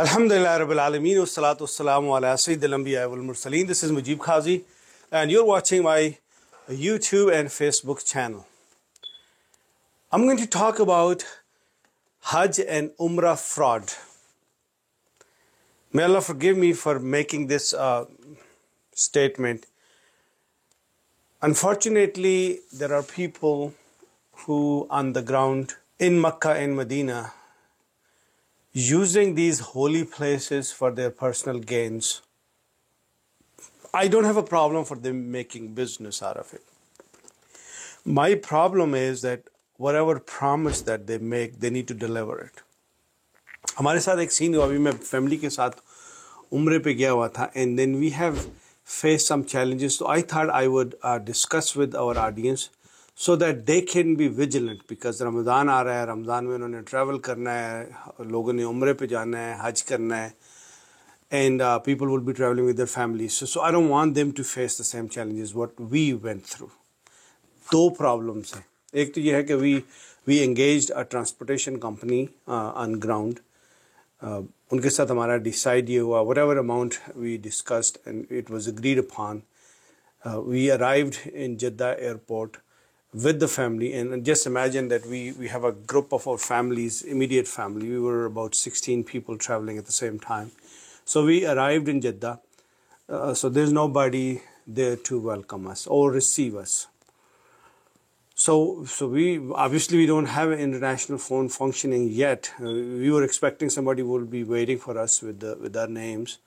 Alhamdulillah Rabbil Alameen wa salatu wassalamu ala Sayyidil Anbiya wal Mursaleen. This is Mujib Khazi and you're watching my YouTube and Facebook channel. I'm going to talk about Hajj and Umrah fraud. May Allah forgive me for making this statement. Unfortunately, there are people who on the ground in Makkah and Medina using these holy places for their personal gains. I don't have a problem for them making business out of it. My problem is that whatever promise that they make, they need to deliver it. हमारे साथ एक scene हुआ, अभी मैं family के साथ उम्रे पे गया हुआ था, and then we have faced some challenges. So I thought I would discuss with our audience so that they can be vigilant, because Ramzan आ रहा है, रमज़ान में उन्होंने ट्रैवल करना है, लोगों ने उम्रे पे जाना है, हज करना है, and people will be traveling with their families. So I don't want them to face the same challenges what we went through. दो problems हैं. एक तो ये है कि we engaged a transportation company on ground. उनके साथ हमारा decide ये हुआ, whatever amount we discussed and it was agreed upon. We arrived in Jeddah airport with the family, and just imagine that we have a group of our families, immediate family. We were about 16 people traveling at the same time. So we arrived in Jeddah. So there's nobody there to welcome us or receive us. So we obviously don't have an international phone functioning yet. We were expecting somebody would be waiting for us with our names.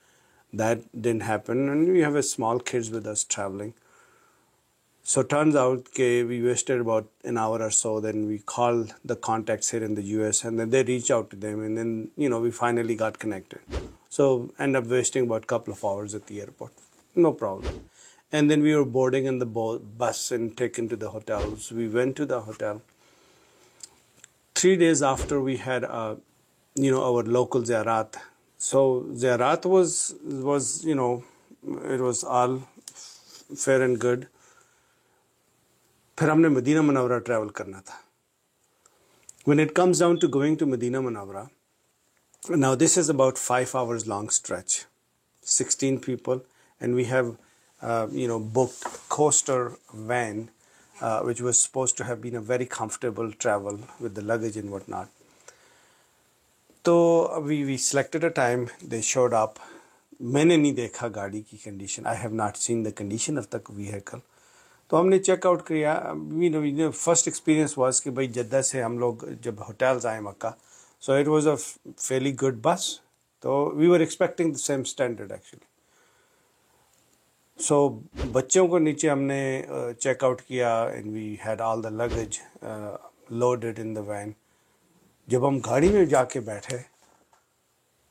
That didn't happen, and we have a small kids with us traveling. So it turns out that we wasted about an hour or so. Then we called the contacts here in the US, and then they reached out to them, and then we finally got connected. So end up wasting about a couple of hours at the airport. No problem. And then we were boarding in the bus and taken to the hotels. We went to the hotel. 3 days after, we had our local ziyarat. So ziyarat was it was all fair and good. फिर हमने Medina Munawwara travel करना था. When it comes down to going to Medina Munawwara, now this is about 5 hours long stretch, 16 people, and we have booked coaster van, which was supposed to have been a very comfortable travel with the luggage and whatnot. So we selected a time. They showed up. मैंने नहीं देखा गाड़ी की condition. I have not seen the condition of the vehicle. तो हमने checkout किया. First experience was कि भाई जद्दा से हम लोग जब होटल्स आए Makkah, so it was a fairly good bus. तो we were expecting the same standard actually. So बच्चों को नीचे हमने चेकआउट किया, and we had all the luggage loaded in the van. जब हम गाड़ी में जाके बैठे,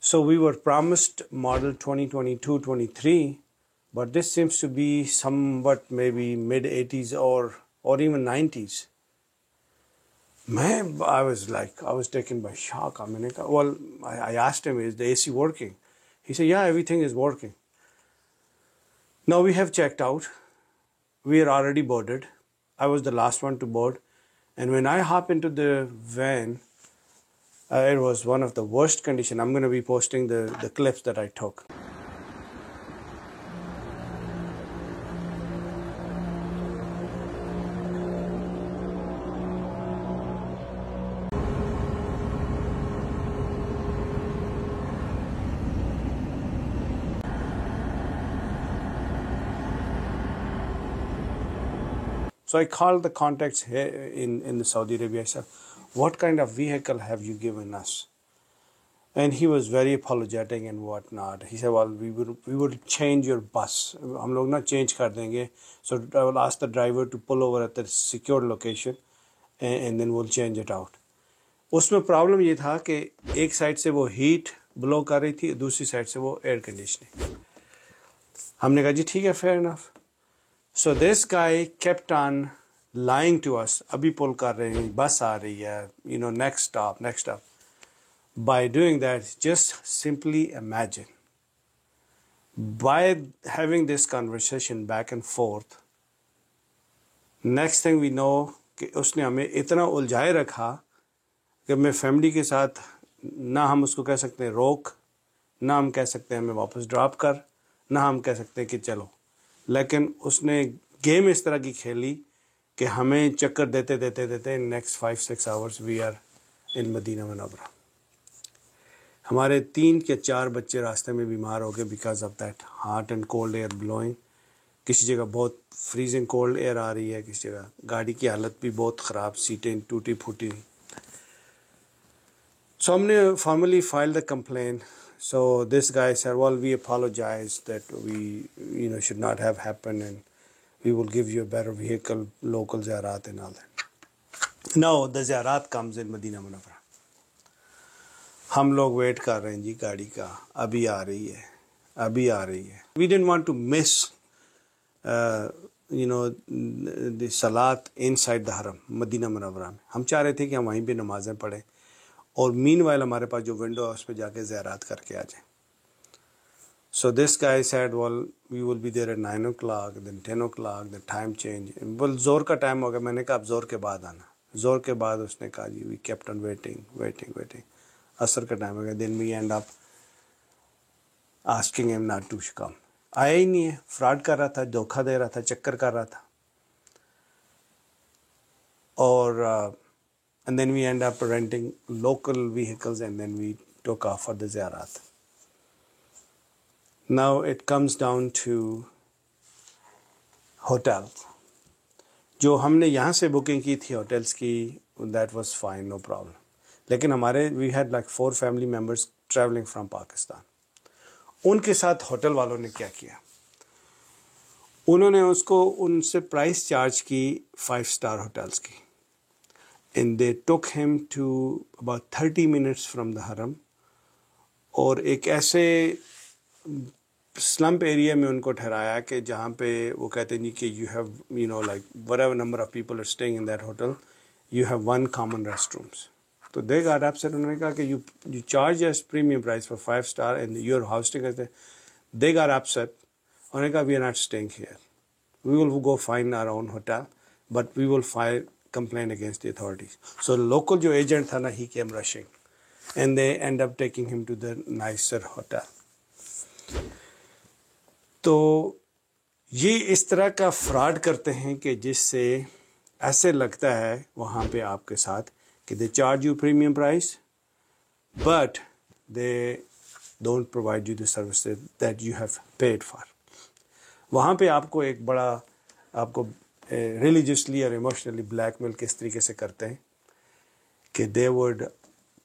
so we were promised model 2022-23, but this seems to be somewhat maybe mid-80s or even 90s. I was taken by shock. I asked him, is the AC working? He said, yeah, everything is working. Now we have checked out. We are already boarded. I was the last one to board. And when I hop into the van, it was one of the worst condition. I'm going to be posting the clips that I took. So I called the contacts here in Saudi Arabia. I said, what kind of vehicle have you given us? And he was very apologetic and whatnot. He said, well, we will change your bus. हम लोग ना change कर देंगे. So I will ask the driver to pull over at the secure location, and then we'll change it out. उसमें problem ये था कि एक साइड से वो heat blow कर रही थी, दूसरी साइड से वो air conditioning. हमने कहा जी ठीक है, fair enough. So this guy kept on lying to us. अभी पुल कर रहे हैं, बस आ रही है, next stop. By doing that, just simply imagine. By having this conversation back and forth, next thing we know कि उसने हमें इतना उलझाए रखा कि मैं फैमिली के साथ ना हम उसको कह सकते हैं रोक, ना हम कह सकते हैं हमें वापस ड्रॉप कर, ना हम कह सकते हैं कि चलो। लेकिन उसने गेम इस तरह की खेली कि हमें चक्कर देते देते देते next 5-6 hours we are in Medina Munawwara. हमारे 3 या 4 बच्चे रास्ते में बीमार हो गए because of that hot and cold air blowing. किसी जगह बहुत फ्रीजिंग कोल्ड एयर आ रही है, किसी जगह गाड़ी की हालत भी बहुत ख़राब, सीटें टूटी फूटी। सो हमने formally file the complain. So this guy sir well we apologize that we should not have happen and we will give you a better vehicle, local ज़ियारात and all that. Now the ज़ियारात comes in Medina मुनव्वरा। हम लोग wait कर रहे हैं जी गाड़ी का, अभी आ रही है, अभी आ रही है। We didn't want to miss the सलात inside the Haram Madina Munawwara में। हम चाह रहे थे कि हम वहीं पे नमाज़ें पढ़ें और मीनवाइल हमारे पास जो विंडो है उस पर जाके ज़ियारत करके आ जाएं। So this guy said well we will be there at 9 o'clock, then 10 o'clock, the time change। बोल ज़ोर का टाइम हो गया। मैंने कहा अब ज़ोर के बाद आना। ज़ोर के बाद उसने कहा जी वी केप्ट ऑन वेटिंग। असर का टाइम हो गया। Then we end up asking him not to come. आया ही नहीं है, फ्रॉड कर रहा था, धोखा दे रहा था, चक्कर कर रहा था। और and then we end up renting local vehicles and then we took off for the ज़ियारत। Now it comes down to hotel. जो हमने यहाँ से बुकिंग की थी होटल्स की, that was fine, no problem. लेकिन हमारे we had like 4 family members travelling from Pakistan. उनके साथ होटल वालों ने क्या किया, उन्होंने उनसे प्राइस चार्ज की 5 स्टार होटल्स की। And they took him to about 30 minutes from the Haram, और एक ऐसे स्लम्प एरिया में उनको ठहराया कि जहाँ पे वो कहते हैं कि you have like whatever number of people are staying in that hotel, you have 1 common restrooms. तो दे गॉट अपसेट। उन्होंने कहा कि you charge as premium price for 5 star and your hosting as. They got upset. उन्होंने कहा we are not staying here, we will go find our own hotel but we will file complain against the authorities. So local जो agent था ना, he came rushing and they end up taking him to the nicer hotel. तो ये इस तरह का fraud करते हैं कि जिससे ऐसे लगता है वहाँ पे आपके साथ कि they charge you premium price but they don't provide you the services that you have paid for. वहाँ पे आपको एक बड़ा आपको रिलीजियसली और इमोशनली ब्लैकमेल किस तरीके से करते हैं कि दे वुड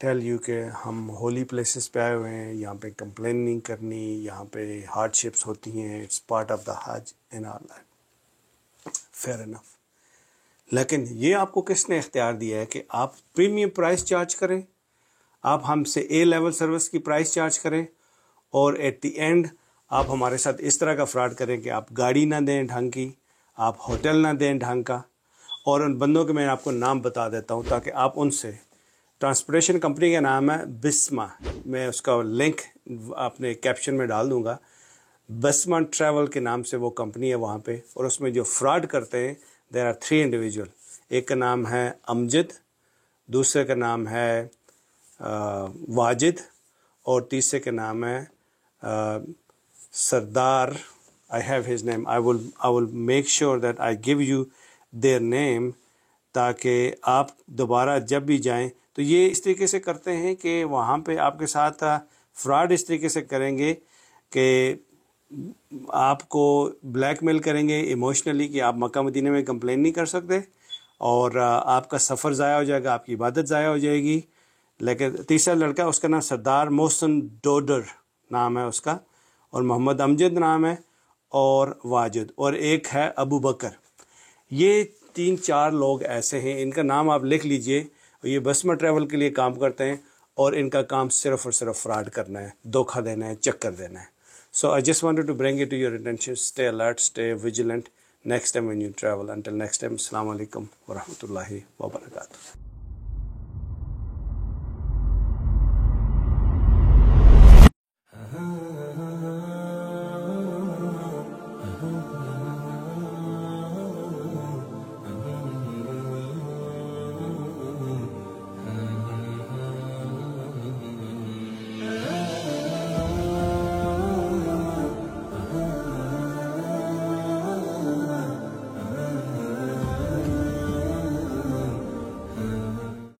टेल यू कि हम होली प्लेसेस पे आए हुए हैं, यहाँ पे कंप्लेन नहीं करनी, यहाँ पे हार्डशिप्स होती हैं, इट्स पार्ट ऑफ द हज and all that. Fair enough. लेकिन ये आपको किसने इख्तियार दिया है कि आप प्रीमियम प्राइस चार्ज करें, आप हमसे ए लेवल सर्विस की प्राइस चार्ज करें, और एट द एंड आप हमारे साथ इस तरह का फ्रॉड करें कि आप गाड़ी ना दें ढंग की, आप होटल ना दें ढंग का। और उन बंदों के मैं आपको नाम बता देता हूँ ताकि आप उनसे, ट्रांसपोर्टेशन कंपनी का नाम है बास्मा, मैं उसका लिंक अपने कैप्शन में डाल दूँगा। बास्मा ट्रैवल के नाम से वो कंपनी है वहाँ पे, और उसमें जो फ्रॉड करते हैं देयर आर 3 इंडिविजुअल। एक का नाम है अमजद, दूसरे का नाम है वाजिद, और तीसरे का नाम है Sardar. I have his name, I will make sure that I give you their name ताकि आप दोबारा जब भी जाएं। तो ये इस तरीके से करते हैं कि वहाँ पे आपके साथ फ्रॉड इस तरीके से करेंगे कि आपको ब्लैकमेल करेंगे इमोशनली कि आप मक्का मदीने में कंप्लेन नहीं कर सकते, और आपका सफ़र ज़ाया हो जाएगा, आपकी इबादत ज़ाया हो जाएगी। लेकिन तीसरा लड़का, उसका नाम सरदार मोहसिन डोडर नाम है उसका, और मोहम्मद अमजद नाम है, और वाजिद, और एक है अबू बकर। ये 3-4 लोग ऐसे हैं, इनका नाम आप लिख लीजिए। ये बास्मा ट्रैवल के लिए काम करते हैं और इनका काम सिर्फ और सिर्फ फ्रॉड करना है, धोखा देना है, चक्कर देना है। So I just wanted to bring it to your attention. Stay alert, stay vigilant next time when you travel. Until next time, Assalamu alaikum wa rahmatullahi wa barakatuh.